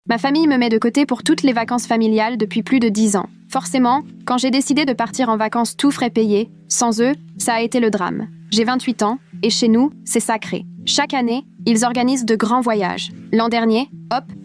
Ma famille me met de côté pour toutes les vacances familiales depuis plus de 10 ans. Forcément, quand j'ai décidé de partir en vacances tout frais payés, sans eux, ça a été le drame. J'ai 28 ans, et chez nous, c'est sacré. Chaque année, ils organisent de grands voyages. L'an dernier,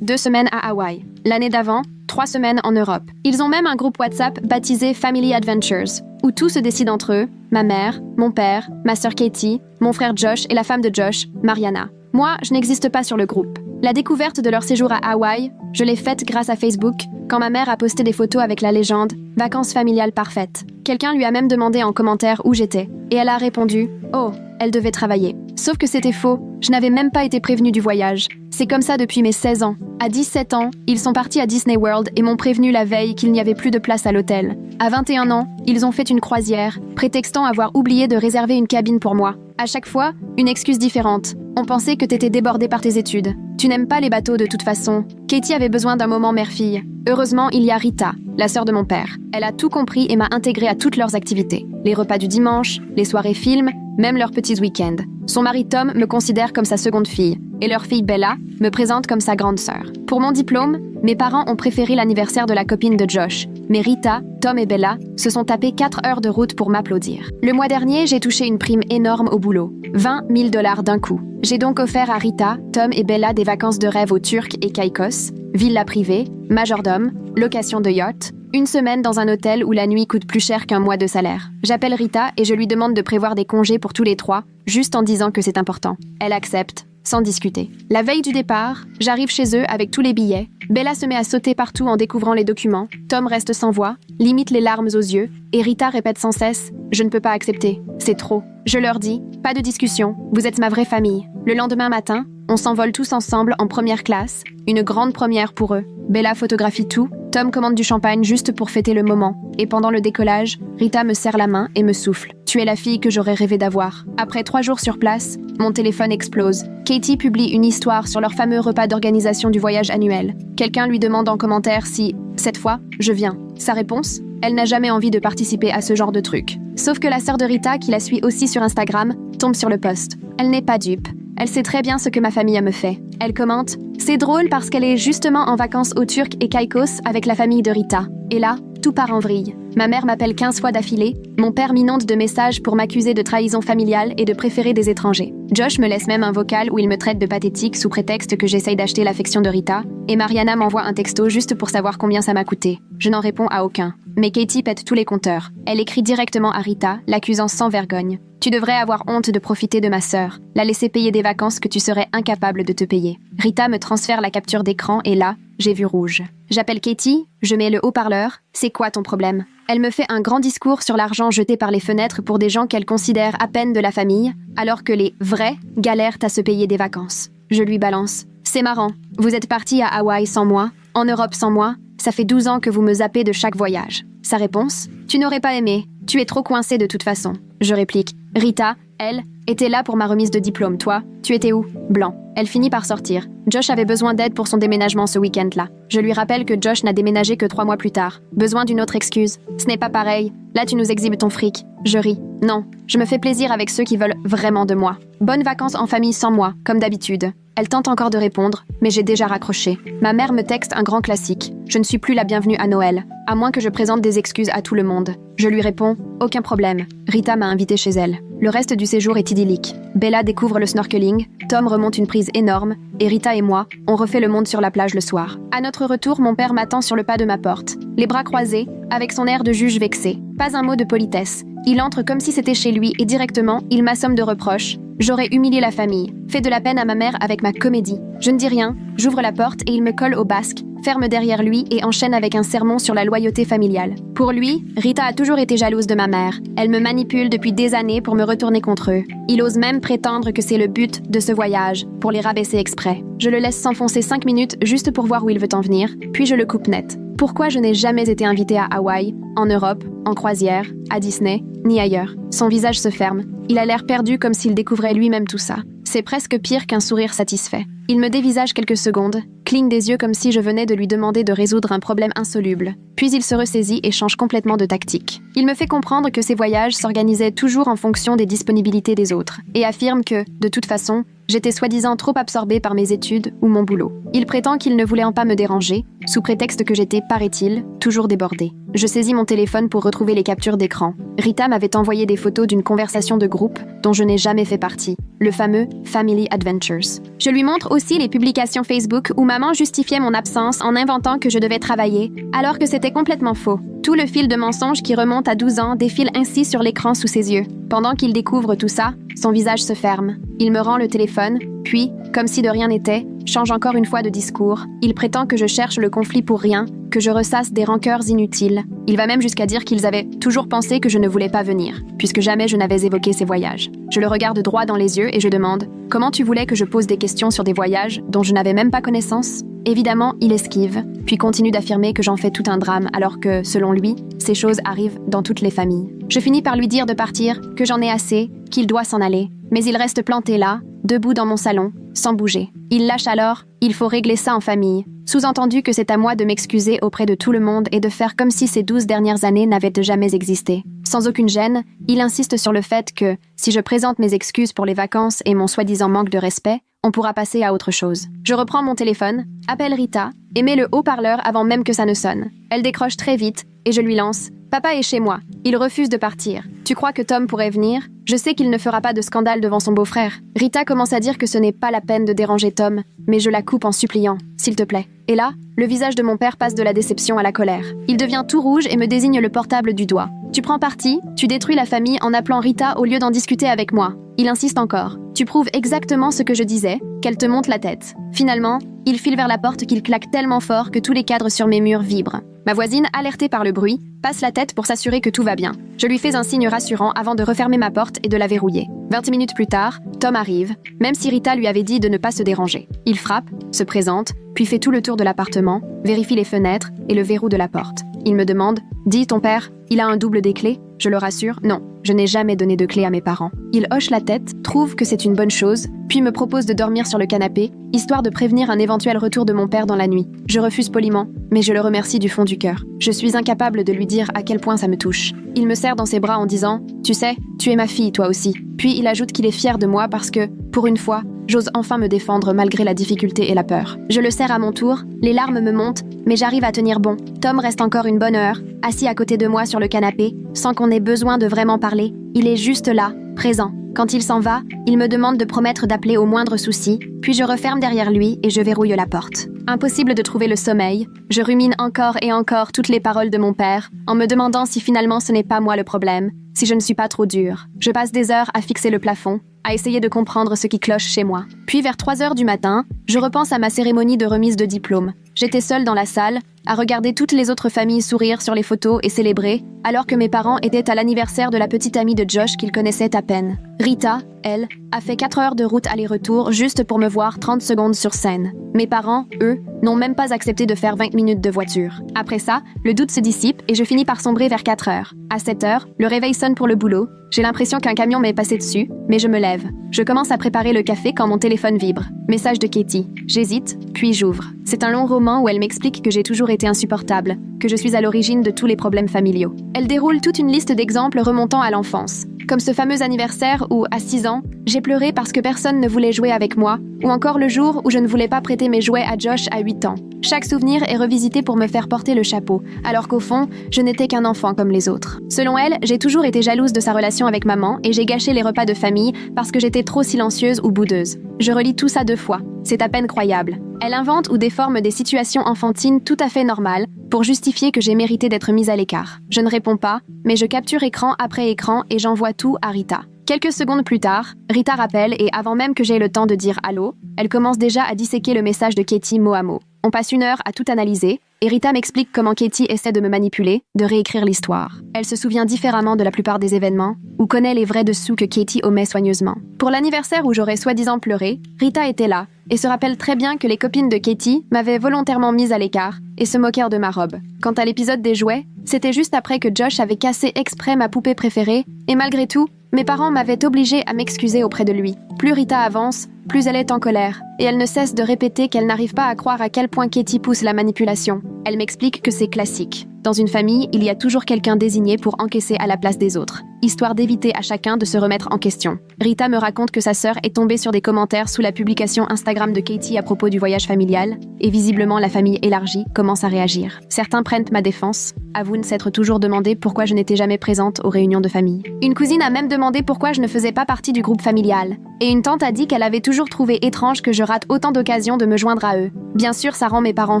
2 semaines à Hawaï. L'année d'avant, 3 semaines en Europe. Ils ont même un groupe WhatsApp baptisé Family Adventures, où tout se décide entre eux, ma mère, mon père, ma sœur Katie, mon frère Josh et la femme de Josh, Mariana. Moi, je n'existe pas sur le groupe. La découverte de leur séjour à Hawaï, je l'ai faite grâce à Facebook, quand ma mère a posté des photos avec la légende « Vacances familiales parfaites ». Quelqu'un lui a même demandé en commentaire où j'étais, et elle a répondu « Oh, elle devait travailler ». Sauf que c'était faux, je n'avais même pas été prévenue du voyage. C'est comme ça depuis mes 16 ans. À 17 ans, ils sont partis à Disney World et m'ont prévenu la veille qu'il n'y avait plus de place à l'hôtel. À 21 ans, ils ont fait une croisière, prétextant avoir oublié de réserver une cabine pour moi. À chaque fois, une excuse différente. On pensait que t'étais débordée par tes études. Tu n'aimes pas les bateaux de toute façon. Katie avait besoin d'un moment mère-fille. Heureusement, il y a Rita, la sœur de mon père. Elle a tout compris et m'a intégrée à toutes leurs activités. Les repas du dimanche, les soirées films, même leurs petits week-ends. Son mari Tom me considère comme sa seconde fille, et leur fille Bella me présente comme sa grande sœur. Pour mon diplôme, mes parents ont préféré l'anniversaire de la copine de Josh, mais Rita, Tom et Bella se sont tapés 4 heures de route pour m'applaudir. Le mois dernier, j'ai touché une prime énorme au boulot, 20 000 $ d'un coup. J'ai donc offert à Rita, Tom et Bella des vacances de rêve au Turc et Caïcos, villa privée, majordome, location de yacht, une semaine dans un hôtel où la nuit coûte plus cher qu'un mois de salaire. J'appelle Rita et je lui demande de prévoir des congés pour tous les 3, juste en disant que c'est important. Elle accepte, sans discuter. La veille du départ, j'arrive chez eux avec tous les billets. Bella se met à sauter partout en découvrant les documents. Tom reste sans voix, limite les larmes aux yeux, et Rita répète sans cesse « Je ne peux pas accepter, c'est trop ». Je leur dis « Pas de discussion, vous êtes ma vraie famille ». Le lendemain matin, on s'envole tous ensemble en première classe, une grande première pour eux. Bella photographie tout, Tom commande du champagne juste pour fêter le moment. Et pendant le décollage, Rita me serre la main et me souffle. Tu es la fille que j'aurais rêvé d'avoir. Après 3 jours sur place, mon téléphone explose. Katie publie une histoire sur leur fameux repas d'organisation du voyage annuel. Quelqu'un lui demande en commentaire si, cette fois, je viens. Sa réponse ? Elle n'a jamais envie de participer à ce genre de truc. Sauf que la sœur de Rita, qui la suit aussi sur Instagram, tombe sur le post. Elle n'est pas dupe. Elle sait très bien ce que ma famille me fait. Elle commente « C'est drôle parce qu'elle est justement en vacances au Turc et Caïcos avec la famille de Rita. Et là, tout part en vrille. Ma mère m'appelle 15 fois d'affilée, mon père m'inonde de messages pour m'accuser de trahison familiale et de préférer des étrangers. Josh me laisse même un vocal où il me traite de pathétique sous prétexte que j'essaye d'acheter l'affection de Rita, et Mariana m'envoie un texto juste pour savoir combien ça m'a coûté. Je n'en réponds à aucun. Mais Katie pète tous les compteurs. Elle écrit directement à Rita, l'accusant sans vergogne. Tu devrais avoir honte de profiter de ma sœur, la laisser payer des vacances que tu serais incapable de te payer. Rita me transfère la capture d'écran et là, j'ai vu rouge. J'appelle Katie, je mets le haut-parleur. C'est quoi ton problème ? Elle me fait un grand discours sur l'argent jeté par les fenêtres pour des gens qu'elle considère à peine de la famille, alors que les vrais galèrent à se payer des vacances. Je lui balance. C'est marrant, vous êtes partis à Hawaï sans moi, en Europe sans moi, ça fait 12 ans que vous me zappez de chaque voyage. Sa réponse ? Tu n'aurais pas aimé, tu es trop coincé de toute façon. Je réplique. Rita, elle, était là pour ma remise de diplôme. Toi, tu étais où ? Blanc. Elle finit par sortir. Josh avait besoin d'aide pour son déménagement ce week-end-là. Je lui rappelle que Josh n'a déménagé que 3 mois plus tard. Besoin d'une autre excuse. Ce n'est pas pareil. Là, tu nous exhibes ton fric. Je ris. Non, je me fais plaisir avec ceux qui veulent vraiment de moi. Bonnes vacances en famille sans moi, comme d'habitude. Elle tente encore de répondre, mais j'ai déjà raccroché. Ma mère me texte un grand classique. Je ne suis plus la bienvenue à Noël, à moins que je présente des excuses à tout le monde. Je lui réponds, aucun problème. Rita m'a invité chez elle. Le reste du séjour est idyllique. Bella découvre le snorkeling, Tom remonte une prise énorme, et Rita et moi, on refait le monde sur la plage le soir. À notre retour, mon père m'attend sur le pas de ma porte, les bras croisés, avec son air de juge vexé. Pas un mot de politesse. Il entre comme si c'était chez lui et directement, il m'assomme de reproches. J'aurais humilié la famille, fait de la peine à ma mère avec ma comédie. Je ne dis rien, j'ouvre la porte et il me colle au basque, ferme derrière lui et enchaîne avec un sermon sur la loyauté familiale. Pour lui, Rita a toujours été jalouse de ma mère. Elle me manipule depuis des années pour me retourner contre eux. Il ose même prétendre que c'est le but de ce voyage, pour les rabaisser exprès. Je le laisse s'enfoncer 5 minutes juste pour voir où il veut en venir, puis je le coupe net. Pourquoi je n'ai jamais été invitée à Hawaï, en Europe, en croisière, à Disney, ni ailleurs. Son visage se ferme. Il a l'air perdu comme s'il découvrait lui-même tout ça. C'est presque pire qu'un sourire satisfait. Il me dévisage quelques secondes, cligne des yeux comme si je venais de lui demander de résoudre un problème insoluble. Puis il se ressaisit et change complètement de tactique. Il me fait comprendre que ses voyages s'organisaient toujours en fonction des disponibilités des autres, et affirme que, de toute façon, j'étais soi-disant trop absorbée par mes études ou mon boulot. Il prétend qu'il ne voulait pas me déranger, sous prétexte que j'étais, paraît-il, toujours débordée. Je saisis mon téléphone pour retrouver les captures d'écran. Rita m'avait envoyé des photos d'une conversation de groupe dont je n'ai jamais fait partie, le fameux Family Adventures. Je lui montre aussi les publications Facebook où maman justifiait mon absence en inventant que je devais travailler, alors que c'était complètement faux. Tout le fil de mensonges qui remonte à 12 ans défile ainsi sur l'écran sous ses yeux. Pendant qu'il découvre tout ça, son visage se ferme. Il me rend le téléphone, puis, comme si de rien n'était, change encore une fois de discours. Il prétend que je cherche le conflit pour rien, que je ressasse des rancœurs inutiles. Il va même jusqu'à dire qu'ils avaient toujours pensé que je ne voulais pas venir, puisque jamais je n'avais évoqué ces voyages. Je le regarde droit dans les yeux et je demande « Comment tu voulais que je pose des questions sur des voyages dont je n'avais même pas connaissance ?» Évidemment, il esquive, puis continue d'affirmer que j'en fais tout un drame, alors que, selon lui, ces choses arrivent dans toutes les familles. Je finis par lui dire de partir, que j'en ai assez, qu'il doit s'en aller, mais il reste planté là, debout dans mon salon, sans bouger. Il lâche alors « Il faut régler ça en famille », sous-entendu que c'est à moi de m'excuser auprès de tout le monde et de faire comme si ces 12 dernières années n'avaient jamais existé. Sans aucune gêne, il insiste sur le fait que, si je présente mes excuses pour les vacances et mon soi-disant manque de respect, on pourra passer à autre chose. Je reprends mon téléphone, appelle Rita et mets le haut-parleur avant même que ça ne sonne. Elle décroche très vite et je lui lance « Papa est chez moi. Il refuse de partir. Tu crois que Tom pourrait venir? Je sais qu'il ne fera pas de scandale devant son beau-frère. » Rita commence à dire que ce n'est pas la peine de déranger Tom, mais je la coupe en suppliant « S'il te plaît. » Et là, le visage de mon père passe de la déception à la colère. Il devient tout rouge et me désigne le portable du doigt. « Tu prends parti, tu détruis la famille en appelant Rita au lieu d'en discuter avec moi. » Il insiste encore. « Tu prouves exactement ce que je disais, qu'elle te monte la tête. » Finalement, il file vers la porte qu'il claque tellement fort que tous les cadres sur mes murs vibrent. Ma voisine, alertée par le bruit, passe la tête pour s'assurer que tout va bien. Je lui fais un signe rassurant avant de refermer ma porte et de la verrouiller. 20 minutes plus tard, Tom arrive, même si Rita lui avait dit de ne pas se déranger. Il frappe, se présente, puis fait tout le tour de l'appartement, vérifie les fenêtres et le verrou de la porte. Il me demande « Dis, ton père, il a un double des clés ?» Je le rassure « Non, je n'ai jamais donné de clés à mes parents. » Il hoche la tête, trouve que c'est une bonne chose, puis me propose de dormir sur le canapé, histoire de prévenir un éventuel retour de mon père dans la nuit. Je refuse poliment, mais je le remercie du fond du cœur. Je suis incapable de lui dire à quel point ça me touche. Il me serre dans ses bras en disant « Tu sais, tu es ma fille, toi aussi. » Puis il ajoute qu'il est fier de moi parce que, pour une fois, j'ose enfin me défendre malgré la difficulté et la peur. Je le serre à mon tour, les larmes me montent, mais j'arrive à tenir bon. Tom reste encore une bonne heure, assis à côté de moi sur le canapé, sans qu'on ait besoin de vraiment parler. Il est juste là, présent. Quand il s'en va, il me demande de promettre d'appeler au moindre souci, puis je referme derrière lui et je verrouille la porte. Impossible de trouver le sommeil. Je rumine encore et encore toutes les paroles de mon père, en me demandant si finalement ce n'est pas moi le problème, si je ne suis pas trop dure. Je passe des heures à fixer le plafond, à essayer de comprendre ce qui cloche chez moi. Puis vers 3 heures du matin, je repense à ma cérémonie de remise de diplôme. J'étais seule dans la salle, à regarder toutes les autres familles sourire sur les photos et célébrer, alors que mes parents étaient à l'anniversaire de la petite amie de Josh qu'ils connaissaient à peine. Rita, elle, a fait 4 heures de route aller-retour juste pour me voir 30 secondes sur scène. Mes parents, eux, n'ont même pas accepté de faire 20 minutes de voiture. Après ça, le doute se dissipe et je finis par sombrer vers 4 heures. À 7 heures, le réveil sonne pour le boulot. J'ai l'impression qu'un camion m'est passé dessus, mais je me lève. Je commence à préparer le café quand mon téléphone vibre. Message de Katie. J'hésite, puis j'ouvre. C'est un long roman où elle m'explique que j'ai toujours été insupportable, que je suis à l'origine de tous les problèmes familiaux. Elle déroule toute une liste d'exemples remontant à l'enfance, comme ce fameux anniversaire où, à 6 ans, j'ai pleuré parce que personne ne voulait jouer avec moi, ou encore le jour où je ne voulais pas prêter mes jouets à Josh à 8 ans. Chaque souvenir est revisité pour me faire porter le chapeau, alors qu'au fond, je n'étais qu'un enfant comme les autres. Selon elle, j'ai toujours été jalouse de sa relation avec maman et j'ai gâché les repas de famille parce que j'étais trop silencieuse ou boudeuse. Je relis tout ça 2 fois. C'est à peine croyable. Elle invente ou déforme des situations enfantines tout à fait normales pour justifier que j'ai mérité d'être mise à l'écart. Je ne réponds pas, mais je capture écran après écran et j'envoie tout à Rita. Quelques secondes plus tard, Rita rappelle et avant même que j'aie le temps de dire « allô », elle commence déjà à disséquer le message de Katie mot à mot. On passe 1 heure à tout analyser, et Rita m'explique comment Katie essaie de me manipuler, de réécrire l'histoire. Elle se souvient différemment de la plupart des événements, ou connaît les vrais dessous que Katie omet soigneusement. Pour l'anniversaire où j'aurais soi-disant pleuré, Rita était là, et se rappelle très bien que les copines de Katie m'avaient volontairement mise à l'écart, et se moquèrent de ma robe. Quant à l'épisode des jouets, c'était juste après que Josh avait cassé exprès ma poupée préférée, et malgré tout, mes parents m'avaient obligée à m'excuser auprès de lui. Plus Rita avance, plus elle est en colère, et elle ne cesse de répéter qu'elle n'arrive pas à croire à quel point Katie pousse la manipulation. Elle m'explique que c'est classique. Dans une famille, il y a toujours quelqu'un désigné pour encaisser à la place des autres, histoire d'éviter à chacun de se remettre en question. Rita me raconte que sa sœur est tombée sur des commentaires sous la publication Instagram de Katie à propos du voyage familial, et visiblement la famille élargie commence à réagir. Certains prennent ma défense, avouent s'être toujours demandé pourquoi je n'étais jamais présente aux réunions de famille. Une cousine a même demandé pourquoi je ne faisais pas partie du groupe familial, et une tante a dit qu'elle avait toujours trouvé étrange que je rate autant d'occasions de me joindre à eux. Bien sûr, ça rend mes parents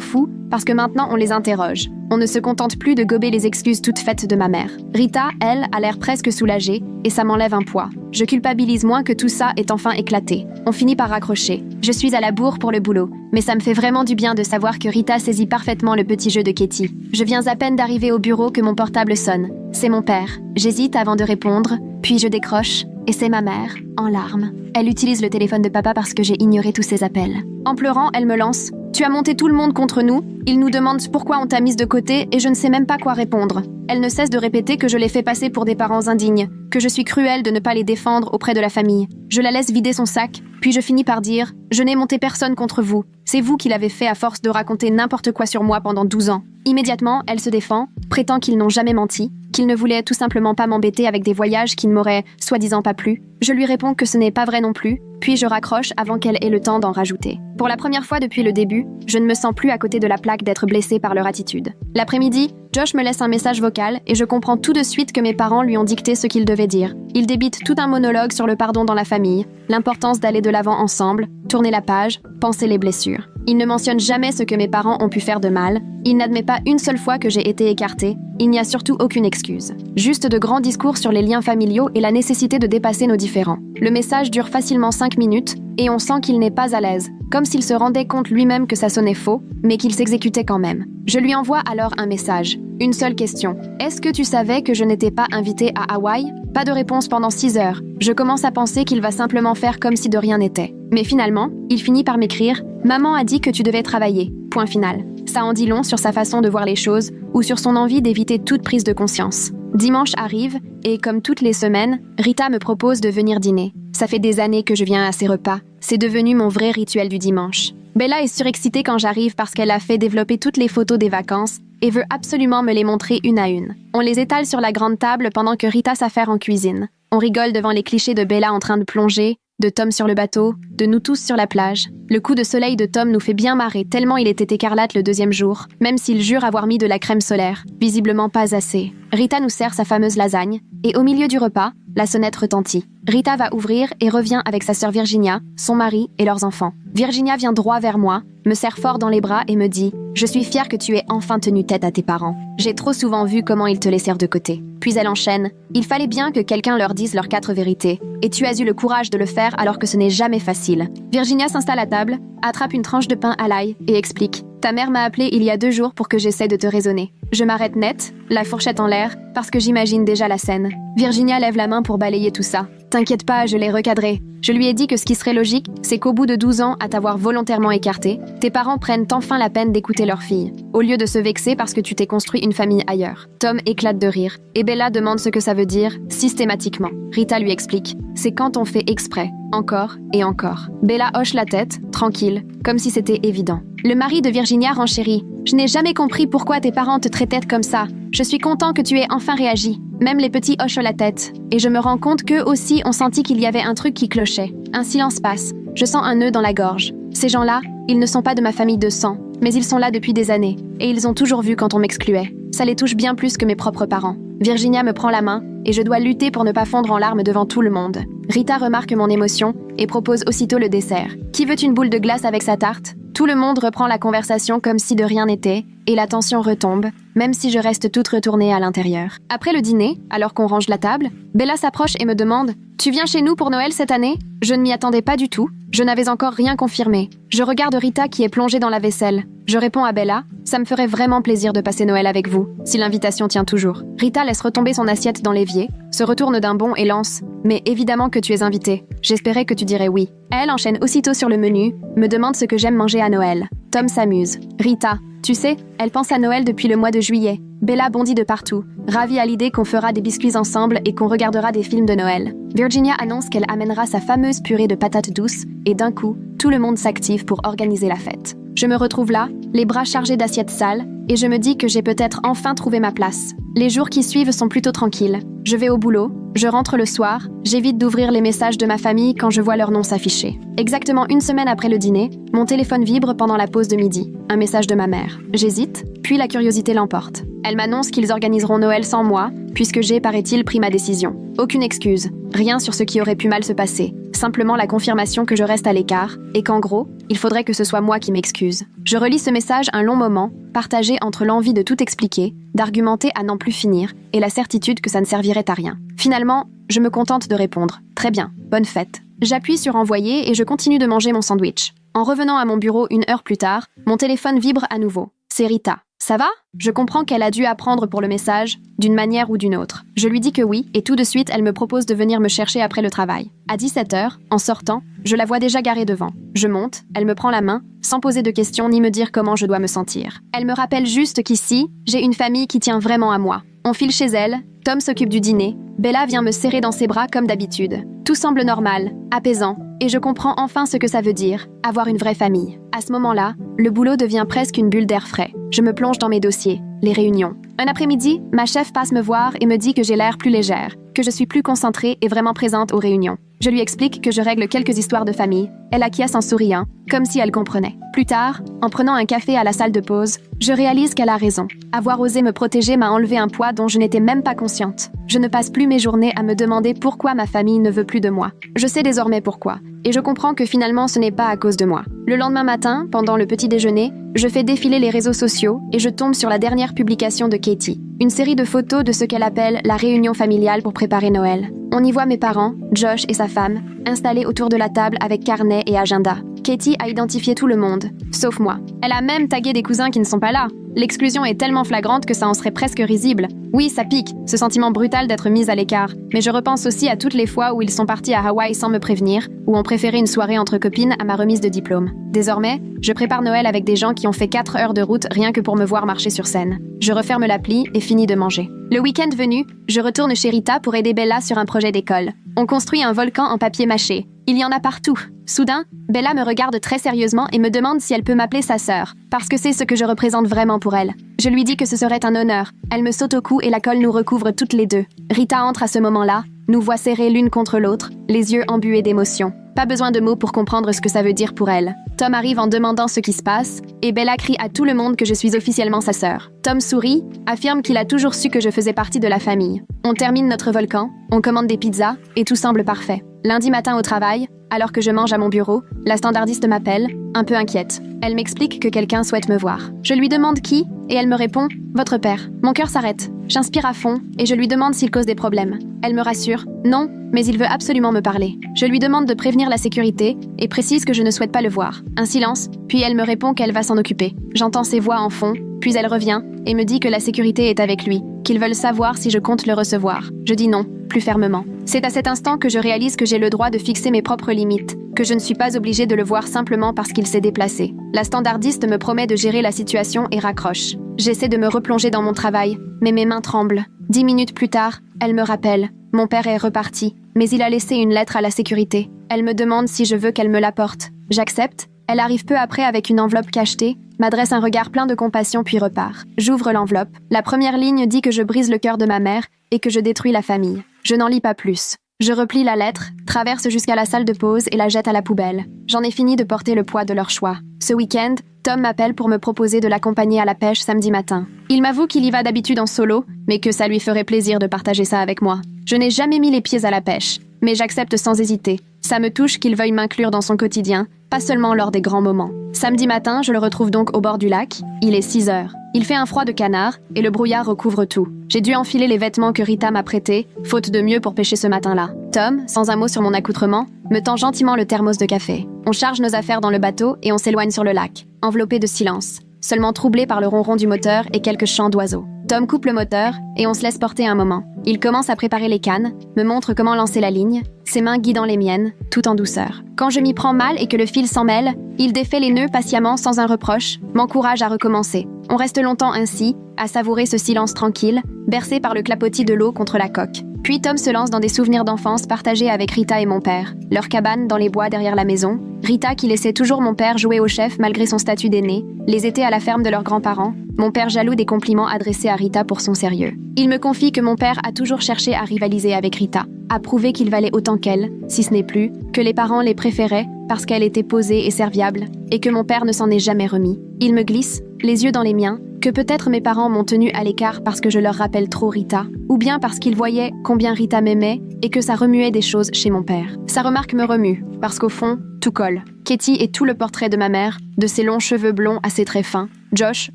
fous, parce que maintenant on les interroge. On ne se contente plus de gober les excuses toutes faites de ma mère. Rita, elle, a l'air presque soulagée, et ça m'enlève un poids. Je culpabilise moins que tout ça est enfin éclaté. On finit par raccrocher. Je suis à la bourre pour le boulot, mais ça me fait vraiment du bien de savoir que Rita saisit parfaitement le petit jeu de Katie. Je viens à peine d'arriver au bureau que mon portable sonne. C'est mon père. J'hésite avant de répondre, puis je décroche, et c'est ma mère, en larmes. Elle utilise le téléphone de papa parce que j'ai ignoré tous ses appels. En pleurant, elle me lance « Tu as monté tout le monde contre nous, ils nous demandent pourquoi on t'a mise de côté et je ne sais même pas quoi répondre. » Elle ne cesse de répéter que je les fais passer pour des parents indignes, que je suis cruelle de ne pas les défendre auprès de la famille. Je la laisse vider son sac, puis je finis par dire « Je n'ai monté personne contre vous. C'est vous qui l'avez fait à force de raconter n'importe quoi sur moi pendant 12 ans. » Immédiatement, elle se défend, prétend qu'ils n'ont jamais menti, qu'ils ne voulaient tout simplement pas m'embêter avec des voyages qui ne m'auraient soi-disant pas plu. Je lui réponds que ce n'est pas vrai non plus, puis je raccroche avant qu'elle ait le temps d'en rajouter. Pour la première fois depuis le début, je ne me sens plus à côté de la plaque d'être blessée par leur attitude. L'après-midi, Josh me laisse un message vocal et je comprends tout de suite que mes parents lui ont dicté ce qu'il devait dire. Il débite tout un monologue sur le pardon dans la famille, l'importance d'aller de l'avant ensemble, tourner la page, penser les blessures. Il ne mentionne jamais ce que mes parents ont pu faire de mal, il n'admet pas une seule fois que j'ai été écartée, il n'y a surtout aucune excuse. Juste de grands discours sur les liens familiaux et la nécessité de dépasser nos différends. Le message dure facilement 5 minutes, et on sent qu'il n'est pas à l'aise, comme s'il se rendait compte lui-même que ça sonnait faux, mais qu'il s'exécutait quand même. Je lui envoie alors un message. Une seule question. Est-ce que tu savais que je n'étais pas invitée à Hawaï? Pas de réponse pendant 6 heures. Je commence à penser qu'il va simplement faire comme si de rien n'était. Mais finalement, il finit par m'écrire « Maman a dit que tu devais travailler. » Point final. Ça en dit long sur sa façon de voir les choses ou sur son envie d'éviter toute prise de conscience. Dimanche arrive et, comme toutes les semaines, Rita me propose de venir dîner. Ça fait des années que je viens à ses repas. C'est devenu mon vrai rituel du dimanche. Bella est surexcitée quand j'arrive parce qu'elle a fait développer toutes les photos des vacances et veut absolument me les montrer une à une. On les étale sur la grande table pendant que Rita s'affaire en cuisine. On rigole devant les clichés de Bella en train de plonger, de Tom sur le bateau, de nous tous sur la plage. Le coup de soleil de Tom nous fait bien marrer tellement il était écarlate le 2e jour, même s'il jure avoir mis de la crème solaire. Visiblement pas assez. Rita nous sert sa fameuse lasagne, et au milieu du repas, la sonnette retentit. Rita va ouvrir et revient avec sa sœur Virginia, son mari et leurs enfants. Virginia vient droit vers moi, me serre fort dans les bras et me dit « Je suis fière que tu aies enfin tenu tête à tes parents. J'ai trop souvent vu comment ils te laissèrent de côté. » Puis elle enchaîne « Il fallait bien que quelqu'un leur dise leurs 4 vérités. Et tu as eu le courage de le faire alors que ce n'est jamais facile. » Virginia s'installe à table, attrape une tranche de pain à l'ail et explique « Ta mère m'a appelé il y a 2 jours pour que j'essaie de te raisonner. » Je m'arrête net, la fourchette en l'air, parce que j'imagine déjà la scène. Virginia lève la main pour balayer tout ça. « T'inquiète pas, je l'ai recadré. Je lui ai dit que ce qui serait logique, c'est qu'au bout de 12 ans à t'avoir volontairement écarté, tes parents prennent enfin la peine d'écouter leur fille, au lieu de se vexer parce que tu t'es construit une famille ailleurs. » Tom éclate de rire, et Bella demande ce que ça veut dire, systématiquement. Rita lui explique. C'est quand on fait exprès, encore et encore. Bella hoche la tête, tranquille, comme si c'était évident. Le mari de Virginia renchérit. « Je n'ai jamais compris pourquoi tes parents te traitaient comme ça. Je suis content que tu aies enfin réagi. » Même les petits hochent la tête. Et je me rends compte qu'eux aussi ont senti qu'il y avait un truc qui clochait. Un silence passe. Je sens un nœud dans la gorge. Ces gens-là, ils ne sont pas de ma famille de sang, mais ils sont là depuis des années. Et ils ont toujours vu quand on m'excluait. Ça les touche bien plus que mes propres parents. Virginia me prend la main, et je dois lutter pour ne pas fondre en larmes devant tout le monde. Rita remarque mon émotion et propose aussitôt le dessert. Qui veut une boule de glace avec sa tarte? Tout le monde reprend la conversation comme si de rien n'était, et la tension retombe, même si je reste toute retournée à l'intérieur. Après le dîner, alors qu'on range la table, Bella s'approche et me demande « Tu viens chez nous pour Noël cette année ?» Je ne m'y attendais pas du tout, je n'avais encore rien confirmé. Je regarde Rita qui est plongée dans la vaisselle. Je réponds à Bella « Ça me ferait vraiment plaisir de passer Noël avec vous, si l'invitation tient toujours. » Rita laisse retomber son assiette dans l'évier, se retourne d'un bond et lance « Mais évidemment que tu es invitée. J'espérais que tu dirais oui. » Elle enchaîne aussitôt sur le menu, me demande ce que j'aime manger à Noël. Tom s'amuse. « Rita, Tu sais, elle pense à Noël depuis le mois de juillet. Bella bondit de partout, ravie à l'idée qu'on fera des biscuits ensemble et qu'on regardera des films de Noël. Virginia annonce qu'elle amènera sa fameuse purée de patates douces et d'un coup, tout le monde s'active pour organiser la fête. Je me retrouve là, les bras chargés d'assiettes sales, et je me dis que j'ai peut-être enfin trouvé ma place. Les jours qui suivent sont plutôt tranquilles. Je vais au boulot, je rentre le soir, j'évite d'ouvrir les messages de ma famille quand je vois leur nom s'afficher. Exactement une semaine après le dîner, mon téléphone vibre pendant la pause de midi. Un message de ma mère. J'hésite, puis la curiosité l'emporte. Elle m'annonce qu'ils organiseront Noël sans moi, puisque j'ai, paraît-il, pris ma décision. Aucune excuse, rien sur ce qui aurait pu mal se passer. Simplement la confirmation que je reste à l'écart, et qu'en gros, il faudrait que ce soit moi qui m'excuse. Je relis ce message un long moment, partagé entre l'envie de tout expliquer, d'argumenter à n'en plus finir, et la certitude que ça ne servirait à rien. Finalement, je me contente de répondre. Très bien, bonne fête. J'appuie sur envoyer et je continue de manger mon sandwich. En revenant à mon bureau une heure plus tard, mon téléphone vibre à nouveau. C'est Rita. Ça va? Je comprends qu'elle a dû apprendre pour le message, d'une manière ou d'une autre. Je lui dis que oui, et tout de suite, elle me propose de venir me chercher après le travail. À 17h, en sortant, je la vois déjà garée devant. Je monte, elle me prend la main, sans poser de questions ni me dire comment je dois me sentir. Elle me rappelle juste qu'ici, j'ai une famille qui tient vraiment à moi. On file chez elle, Tom s'occupe du dîner, Bella vient me serrer dans ses bras comme d'habitude. Tout semble normal, apaisant, et je comprends enfin ce que ça veut dire, avoir une vraie famille. À ce moment-là, le boulot devient presque une bulle d'air frais. Je me plonge dans mes dossiers, les réunions. Un après-midi, ma chef passe me voir et me dit que j'ai l'air plus légère, que je suis plus concentrée et vraiment présente aux réunions. Je lui explique que je règle quelques histoires de famille. Elle acquiesce en souriant, comme si elle comprenait. Plus tard, en prenant un café à la salle de pause, je réalise qu'elle a raison. Avoir osé me protéger m'a enlevé un poids dont je n'étais même pas consciente. Je ne passe plus mes journées à me demander pourquoi ma famille ne veut plus de moi. Je sais désormais pourquoi, et je comprends que finalement ce n'est pas à cause de moi. Le lendemain matin, pendant le petit déjeuner, je fais défiler les réseaux sociaux et je tombe sur la dernière publication de Katie. Une série de photos de ce qu'elle appelle la réunion familiale pour préparer Noël. On y voit mes parents, Josh et sa femme, installés autour de la table avec carnet et agenda. Katie a identifié tout le monde, sauf moi. Elle a même tagué des cousins qui ne sont pas là. L'exclusion est tellement flagrante que ça en serait presque risible. Oui, ça pique, ce sentiment brutal d'être mise à l'écart. Mais je repense aussi à toutes les fois où ils sont partis à Hawaï sans me prévenir, ou ont préféré une soirée entre copines à ma remise de diplôme. Désormais, je prépare Noël avec des gens qui ont fait 4 heures de route rien que pour me voir marcher sur scène. Je referme l'appli et finis de manger. Le week-end venu, je retourne chez Rita pour aider Bella sur un projet d'école. On construit un volcan en papier mâché. Il y en a partout. Soudain, Bella me regarde très sérieusement et me demande si elle peut m'appeler sa sœur, parce que c'est ce que je représente vraiment pour elle. Je lui dis que ce serait un honneur. Elle me saute au cou et la colle nous recouvre toutes les deux. Rita entre à ce moment-là, nous voit serrées l'une contre l'autre, les yeux embués d'émotion. Pas besoin de mots pour comprendre ce que ça veut dire pour elle. Tom arrive en demandant ce qui se passe, et Bella crie à tout le monde que je suis officiellement sa sœur. Tom sourit, affirme qu'il a toujours su que je faisais partie de la famille. On termine notre volcan, on commande des pizzas, et tout semble parfait. Lundi matin au travail, alors que je mange à mon bureau, la standardiste m'appelle, un peu inquiète. Elle m'explique que quelqu'un souhaite me voir. Je lui demande qui, et elle me répond « Votre père ». Mon cœur s'arrête. J'inspire à fond, et je lui demande s'il cause des problèmes. Elle me rassure « Non, mais il veut absolument me parler ». Je lui demande de prévenir la sécurité, et précise que je ne souhaite pas le voir. Un silence, puis elle me répond qu'elle va s'en occuper. J'entends ses voix en fond, puis elle revient, et me dit que la sécurité est avec lui, qu'ils veulent savoir si je compte le recevoir. Je dis non, plus fermement. C'est à cet instant que je réalise que j'ai le droit de fixer mes propres limites, que je ne suis pas obligée de le voir simplement parce qu'il s'est déplacé. La standardiste me promet de gérer la situation et raccroche. J'essaie de me replonger dans mon travail, mais mes mains tremblent. 10 minutes plus tard, elle me rappelle. Mon père est reparti, mais il a laissé une lettre à la sécurité. Elle me demande si je veux qu'elle me l'apporte. J'accepte. Elle arrive peu après avec une enveloppe cachetée, m'adresse un regard plein de compassion puis repart. J'ouvre l'enveloppe. La première ligne dit que je brise le cœur de ma mère et que je détruis la famille. Je n'en lis pas plus. Je replie la lettre, traverse jusqu'à la salle de pause et la jette à la poubelle. J'en ai fini de porter le poids de leur choix. Ce week-end, Tom m'appelle pour me proposer de l'accompagner à la pêche samedi matin. Il m'avoue qu'il y va d'habitude en solo, mais que ça lui ferait plaisir de partager ça avec moi. Je n'ai jamais mis les pieds à la pêche, mais j'accepte sans hésiter. Ça me touche qu'il veuille m'inclure dans son quotidien, pas seulement lors des grands moments. Samedi matin, je le retrouve donc au bord du lac. Il est 6 heures. Il fait un froid de canard et le brouillard recouvre tout. J'ai dû enfiler les vêtements que Rita m'a prêtés, faute de mieux pour pêcher ce matin-là. Tom, sans un mot sur mon accoutrement, me tend gentiment le thermos de café. On charge nos affaires dans le bateau et on s'éloigne sur le lac, enveloppé de silence, seulement troublé par le ronron du moteur et quelques chants d'oiseaux. Tom coupe le moteur et on se laisse porter un moment. Il commence à préparer les cannes, me montre comment lancer la ligne, ses mains guidant les miennes, tout en douceur. Quand je m'y prends mal et que le fil s'en mêle, il défait les nœuds patiemment sans un reproche, m'encourage à recommencer. On reste longtemps ainsi, à savourer ce silence tranquille, bercé par le clapotis de l'eau contre la coque. Puis Tom se lance dans des souvenirs d'enfance partagés avec Rita et mon père. Leur cabane dans les bois derrière la maison, Rita qui laissait toujours mon père jouer au chef malgré son statut d'aîné, les étés à la ferme de leurs grands-parents, mon père jaloux des compliments adressés à Rita pour son sérieux. Il me confie que mon père a toujours cherché à rivaliser avec Rita, à prouver qu'il valait autant qu'elle, si ce n'est plus, que les parents les préféraient parce qu'elle était posée et serviable, et que mon père ne s'en est jamais remis. Il me glisse, les yeux dans les miens, que peut-être mes parents m'ont tenu à l'écart parce que je leur rappelle trop Rita, ou bien parce qu'ils voyaient combien Rita m'aimait et que ça remuait des choses chez mon père. Sa remarque me remue, parce qu'au fond, tout colle. Katie est tout le portrait de ma mère, de ses longs cheveux blonds à ses traits fins. Josh,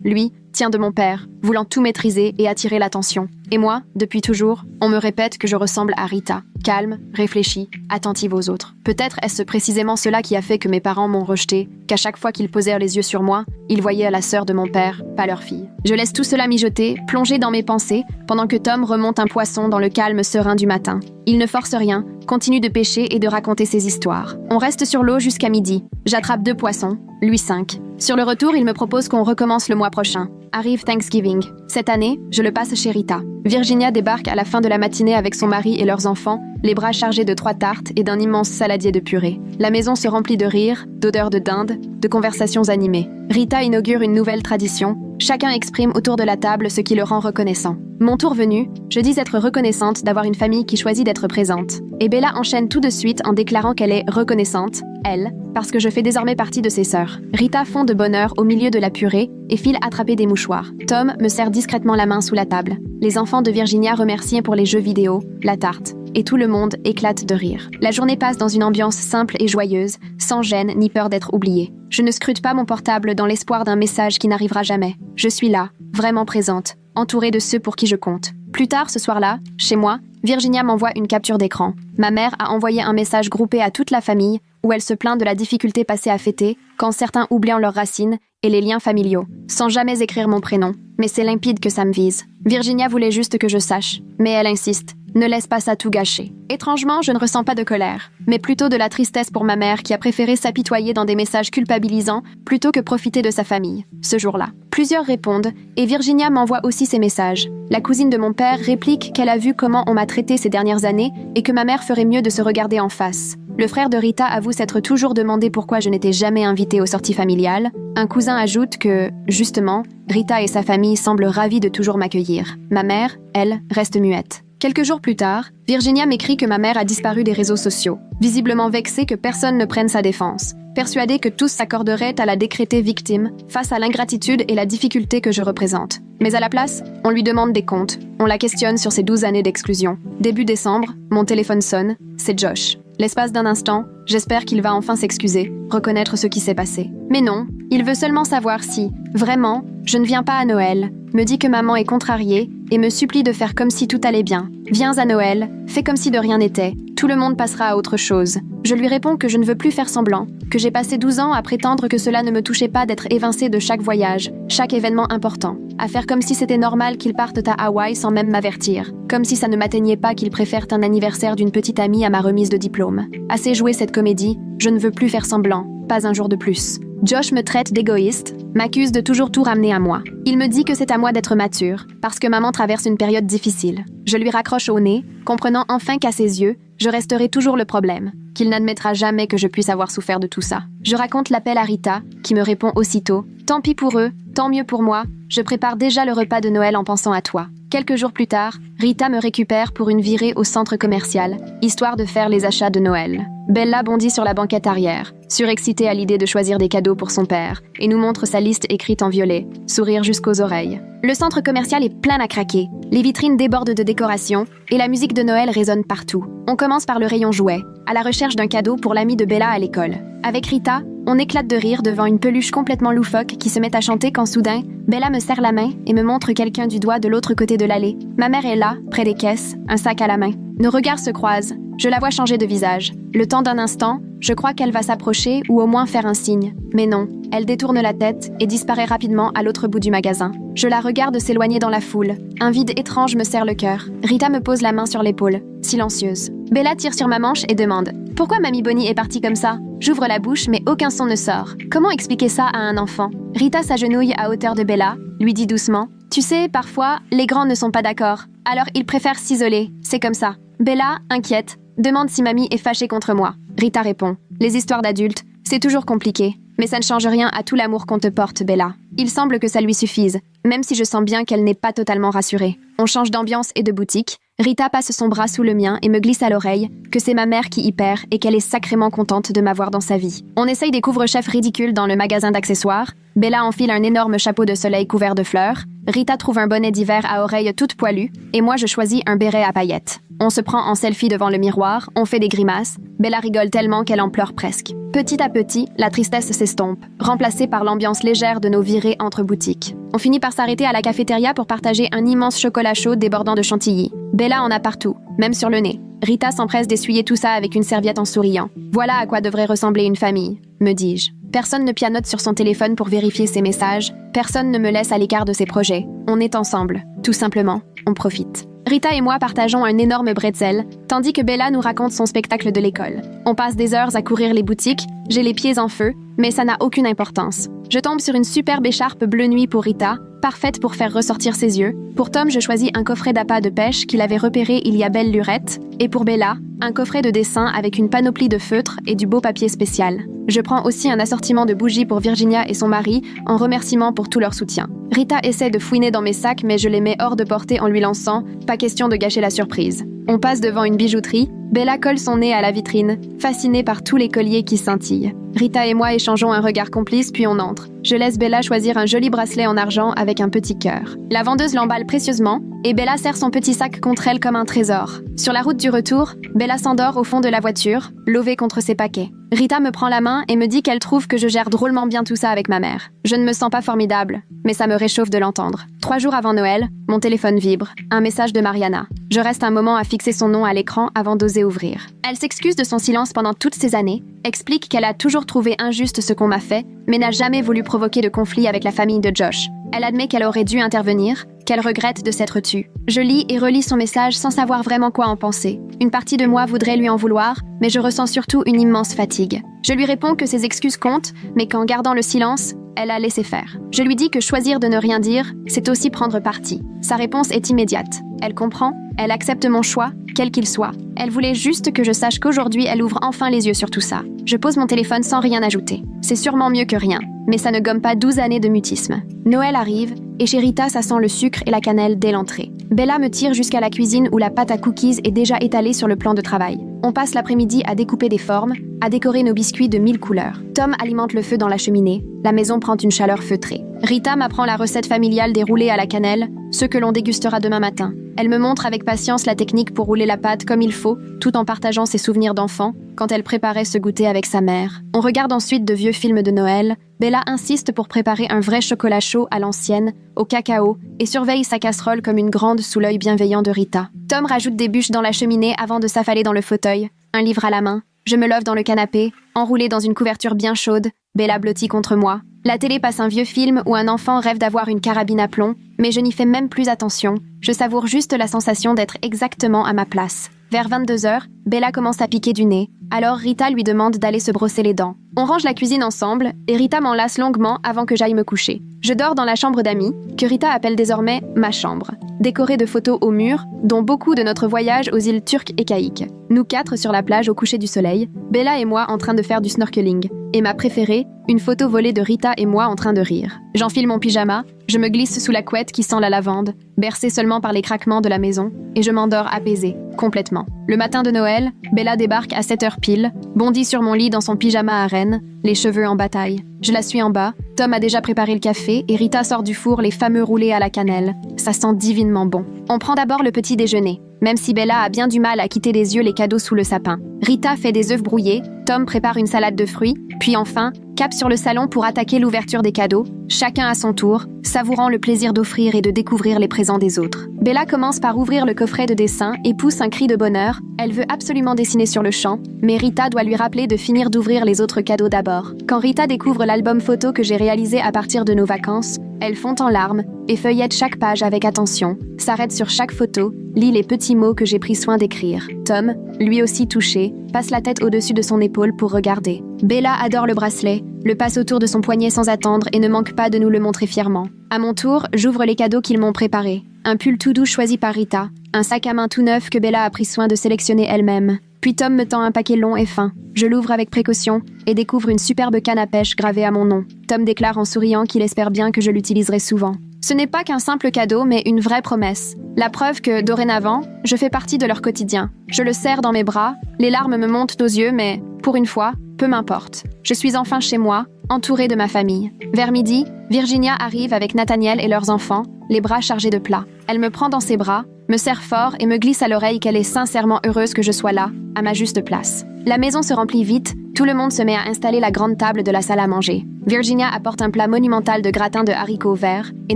lui, tient de mon père, voulant tout maîtriser et attirer l'attention. Et moi, depuis toujours, on me répète que je ressemble à Rita, calme, réfléchie, attentive aux autres. Peut-être est-ce précisément cela qui a fait que mes parents m'ont rejetée, qu'à chaque fois qu'ils posèrent les yeux sur moi, ils voyaient la sœur de mon père, pas leur fille. Je laisse tout cela mijoter, plonger dans mes pensées, pendant que Tom remonte un poisson dans le calme serein du matin. Il ne force rien, continue de pêcher et de raconter ses histoires. On reste sur l'eau jusqu'à midi. J'attrape 2 poissons, lui 5. Sur le retour, il me propose qu'on recommence le mois prochain. Arrive Thanksgiving. Cette année, je le passe chez Rita. Virginia débarque à la fin de la matinée avec son mari et leurs enfants, les bras chargés de 3 tartes et d'un immense saladier de purée. La maison se remplit de rires, d'odeurs de dinde, de conversations animées. Rita inaugure une nouvelle tradition. Chacun exprime autour de la table ce qui le rend reconnaissant. Mon tour venu, je dis être reconnaissante d'avoir une famille qui choisit d'être présente. Et Bella enchaîne tout de suite en déclarant qu'elle est reconnaissante, elle, parce que je fais désormais partie de ses sœurs. Rita fond de bonheur au milieu de la purée et file attraper des mouchoirs. Tom me serre discrètement la main sous la table. Les enfants de Virginia remercient pour les jeux vidéo, la tarte, et tout le monde éclate de rire. La journée passe dans une ambiance simple et joyeuse, sans gêne ni peur d'être oubliée. Je ne scrute pas mon portable dans l'espoir d'un message qui n'arrivera jamais. Je suis là, vraiment présente, entourée de ceux pour qui je compte. Plus tard ce soir-là, chez moi, Virginia m'envoie une capture d'écran. Ma mère a envoyé un message groupé à toute la famille où elle se plaint de la difficulté passée à fêter quand certains oublient leurs racines et les liens familiaux, sans jamais écrire mon prénom. Mais c'est limpide que ça me vise. Virginia voulait juste que je sache, mais elle insiste. Ne laisse pas ça tout gâcher. Étrangement, je ne ressens pas de colère, mais plutôt de la tristesse pour ma mère qui a préféré s'apitoyer dans des messages culpabilisants plutôt que profiter de sa famille, ce jour-là. Plusieurs répondent, et Virginia m'envoie aussi ses messages. La cousine de mon père réplique qu'elle a vu comment on m'a traité ces dernières années et que ma mère ferait mieux de se regarder en face. Le frère de Rita avoue s'être toujours demandé pourquoi je n'étais jamais invitée aux sorties familiales. Un cousin ajoute que, justement, Rita et sa famille semblent ravis de toujours m'accueillir. Ma mère, elle, reste muette. Quelques jours plus tard, Virginia m'écrit que ma mère a disparu des réseaux sociaux, visiblement vexée que personne ne prenne sa défense, persuadée que tous s'accorderaient à la décréter victime face à l'ingratitude et la difficulté que je représente. Mais à la place, on lui demande des comptes, on la questionne sur ses 12 années d'exclusion. Début décembre, mon téléphone sonne, c'est Josh. L'espace d'un instant, j'espère qu'il va enfin s'excuser, reconnaître ce qui s'est passé. Mais non, il veut seulement savoir si, vraiment, je ne viens pas à Noël, me dit que maman est contrariée et me supplie de faire comme si tout allait bien. Viens à Noël, fais comme si de rien n'était, tout le monde passera à autre chose. Je lui réponds que je ne veux plus faire semblant, que j'ai passé 12 ans à prétendre que cela ne me touchait pas d'être évincée de chaque voyage, chaque événement important, à faire comme si c'était normal qu'ils partent à Hawaï sans même m'avertir, comme si ça ne m'atteignait pas qu'ils préfèrent un anniversaire d'une petite amie à ma remise de diplôme. Assez joué cette comédie, je ne veux plus faire semblant, pas un jour de plus. Josh me traite d'égoïste, m'accuse de toujours tout ramener à moi. Il me dit que c'est à moi d'être mature, parce que maman traverse une période difficile. Je lui raccroche au nez, comprenant enfin qu'à ses yeux, je resterai toujours le problème, qu'il n'admettra jamais que je puisse avoir souffert de tout ça. Je raconte l'appel à Rita, qui me répond aussitôt « Tant pis pour eux, tant mieux pour moi, je prépare déjà le repas de Noël en pensant à toi. » Quelques jours plus tard, Rita me récupère pour une virée au centre commercial, histoire de faire les achats de Noël. Bella bondit sur la banquette arrière, surexcitée à l'idée de choisir des cadeaux pour son père, et nous montre sa liste écrite en violet, sourire jusqu'aux oreilles. Le centre commercial est plein à craquer, les vitrines débordent de décorations, et la musique de Noël résonne partout. On commence par le rayon jouets, à la recherche d'un cadeau pour l'ami de Bella à l'école. Avec Rita, on éclate de rire devant une peluche complètement loufoque qui se met à chanter quand soudain, Bella me serre la main et me montre quelqu'un du doigt de l'autre côté de l'allée. Ma mère est là, près des caisses, un sac à la main. Nos regards se croisent. Je la vois changer de visage. Le temps d'un instant, je crois qu'elle va s'approcher ou au moins faire un signe. Mais non, Elle détourne la tête et disparaît rapidement à l'autre bout du magasin. Je la regarde s'éloigner dans la foule. Un vide étrange me serre le cœur. Rita me pose la main sur l'épaule, silencieuse. Bella tire sur ma manche et demande « Pourquoi Mamie Bonnie est partie comme ça ?» J'ouvre la bouche mais aucun son ne sort. Comment expliquer ça à un enfant? Rita s'agenouille à hauteur de Bella, lui dit doucement « Tu sais, parfois, les grands ne sont pas d'accord. Alors ils préfèrent s'isoler. C'est comme ça. » Bella, inquiète, demande si Mamie est fâchée contre moi. Rita répond « Les histoires d'adultes, c'est toujours compliqué. Mais ça ne change rien à tout l'amour qu'on te porte, Bella. Il semble que ça lui suffise, même si je sens bien qu'elle n'est pas totalement rassurée. On change d'ambiance et de boutique. Rita passe son bras sous le mien et me glisse à l'oreille que c'est ma mère qui y perd et qu'elle est sacrément contente de m'avoir dans sa vie. On essaye des couvre-chefs ridicules dans le magasin d'accessoires. Bella enfile un énorme chapeau de soleil couvert de fleurs. Rita trouve un bonnet d'hiver à oreilles toutes poilues et moi je choisis un béret à paillettes. On se prend en selfie devant le miroir, on fait des grimaces. Bella rigole tellement qu'elle en pleure presque. Petit à petit, la tristesse s'estompe, remplacée par l'ambiance légère de nos virées entre boutiques. On finit par s'arrêter à la cafétéria pour partager un immense chocolat chaud débordant de chantilly. Bella en a partout, même sur le nez. Rita s'empresse d'essuyer tout ça avec une serviette en souriant. Voilà à quoi devrait ressembler une famille, me dis-je. Personne ne pianote sur son téléphone pour vérifier ses messages. Personne ne me laisse à l'écart de ses projets. On est ensemble. Tout simplement, on profite. Rita et moi partageons un énorme bretzel, tandis que Bella nous raconte son spectacle de l'école. On passe des heures à courir les boutiques, j'ai les pieds en feu, mais ça n'a aucune importance. Je tombe sur une superbe écharpe bleu nuit pour Rita, parfaite pour faire ressortir ses yeux. Pour Tom, je choisis un coffret d'appât de pêche qu'il avait repéré il y a belle lurette. Et pour Bella, un coffret de dessin avec une panoplie de feutres et du beau papier spécial. Je prends aussi un assortiment de bougies pour Virginia et son mari, en remerciement pour tout leur soutien. Rita essaie de fouiner dans mes sacs, mais je les mets hors de portée en lui lançant « Pas question de gâcher la surprise ». On passe devant une bijouterie. Bella colle son nez à la vitrine, fascinée par tous les colliers qui scintillent. Rita et moi échangeons un regard complice, puis on entre. Je laisse Bella choisir un joli bracelet en argent avec un petit cœur. La vendeuse l'emballe précieusement, et Bella serre son petit sac contre elle comme un trésor. Sur la route du retour, Bella s'endort au fond de la voiture, lovée contre ses paquets. Rita me prend la main et me dit qu'elle trouve que je gère drôlement bien tout ça avec ma mère. Je ne me sens pas formidable, mais ça me réchauffe de l'entendre. 3 jours avant Noël, mon téléphone vibre. Un message de Mariana. Je reste un moment à fixer son nom à l'écran avant d'oser ouvrir. Elle s'excuse de son silence pendant toutes ces années, explique qu'elle a toujours trouvé injuste ce qu'on m'a fait, mais n'a jamais voulu provoquer de conflit avec la famille de Josh. Elle admet qu'elle aurait dû intervenir, qu'elle regrette de s'être tue. Je lis et relis son message sans savoir vraiment quoi en penser. Une partie de moi voudrait lui en vouloir, mais je ressens surtout une immense fatigue. Je lui réponds que ses excuses comptent, mais qu'en gardant le silence, elle a laissé faire. Je lui dis que choisir de ne rien dire, c'est aussi prendre parti. Sa réponse est immédiate. Elle comprend, elle accepte mon choix, quel qu'il soit. Elle voulait juste que je sache qu'aujourd'hui, elle ouvre enfin les yeux sur tout ça. Je pose mon téléphone sans rien ajouter. C'est sûrement mieux que rien, mais ça ne gomme pas 12 années de mutisme. Noël arrive, et chez Rita, ça sent le sucre et la cannelle dès l'entrée. Bella me tire jusqu'à la cuisine où la pâte à cookies est déjà étalée sur le plan de travail. On passe l'après-midi à découper des formes, à décorer nos biscuits de 1000 couleurs. Tom alimente le feu dans la cheminée. La maison prend une chaleur feutrée. Rita m'apprend la recette familiale des roulés à la cannelle, ceux que l'on dégustera demain matin. Elle me montre avec patience la technique pour rouler la pâte comme il faut, tout en partageant ses souvenirs d'enfant, quand elle préparait ce goûter avec sa mère. On regarde ensuite de vieux films de Noël. Bella insiste pour préparer un vrai chocolat chaud à l'ancienne, au cacao, et surveille sa casserole comme une grande sous l'œil bienveillant de Rita. Tom rajoute des bûches dans la cheminée avant de s'affaler dans le fauteuil, un livre à la main. Je me love dans le canapé, enroulée dans une couverture bien chaude, Bella blottie contre moi. La télé passe un vieux film où un enfant rêve d'avoir une carabine à plomb, mais je n'y fais même plus attention. Je savoure juste la sensation d'être exactement à ma place. Vers 22h, Bella commence à piquer du nez, alors Rita lui demande d'aller se brosser les dents. On range la cuisine ensemble, et Rita m'enlace longuement avant que j'aille me coucher. Je dors dans la chambre d'amis, que Rita appelle désormais ma chambre, décorée de photos au mur, dont beaucoup de notre voyage aux îles turques et caïques. Nous 4 sur la plage au coucher du soleil, Bella et moi en train de faire du snorkeling. Et ma préférée, une photo volée de Rita et moi en train de rire. J'enfile mon pyjama, je me glisse sous la couette qui sent la lavande, bercée seulement par les craquements de la maison, et je m'endors apaisée, complètement. Le matin de Noël, Bella débarque à 7h pile, bondit sur mon lit dans son pyjama à reine, les cheveux en bataille. Je la suis en bas, Tom a déjà préparé le café et Rita sort du four les fameux roulés à la cannelle. Ça sent divinement bon. On prend d'abord le petit déjeuner, même si Bella a bien du mal à quitter des yeux les cadeaux sous le sapin. Rita fait des œufs brouillés, Tom prépare une salade de fruits, puis enfin, cap sur le salon pour attaquer l'ouverture des cadeaux, chacun à son tour, savourant le plaisir d'offrir et de découvrir les présents des autres. Bella commence par ouvrir le coffret de dessin et pousse un cri de bonheur heure, elle veut absolument dessiner sur le champ, mais Rita doit lui rappeler de finir d'ouvrir les autres cadeaux d'abord. Quand Rita découvre l'album photo que j'ai réalisé à partir de nos vacances, elle fond en larmes et feuillette chaque page avec attention, s'arrête sur chaque photo, lit les petits mots que j'ai pris soin d'écrire. Tom, lui aussi touché, passe la tête au-dessus de son épaule pour regarder. Bella adore le bracelet, le passe autour de son poignet sans attendre et ne manque pas de nous le montrer fièrement. À mon tour, j'ouvre les cadeaux qu'ils m'ont préparés. Un pull tout doux choisi par Rita, un sac à main tout neuf que Bella a pris soin de sélectionner elle-même. Puis Tom me tend un paquet long et fin. Je l'ouvre avec précaution et découvre une superbe canne à pêche gravée à mon nom. Tom déclare en souriant qu'il espère bien que je l'utiliserai souvent. Ce n'est pas qu'un simple cadeau, mais une vraie promesse. La preuve que, dorénavant, je fais partie de leur quotidien. Je le serre dans mes bras, les larmes me montent aux yeux, mais, pour une fois, peu m'importe. Je suis enfin chez moi, entourée de ma famille. Vers midi, Virginia arrive avec Nathaniel et leurs enfants, les bras chargés de plats. Elle me prend dans ses bras, me serre fort et me glisse à l'oreille qu'elle est sincèrement heureuse que je sois là, à ma juste place. La maison se remplit vite, tout le monde se met à installer la grande table de la salle à manger. Virginia apporte un plat monumental de gratin de haricots verts et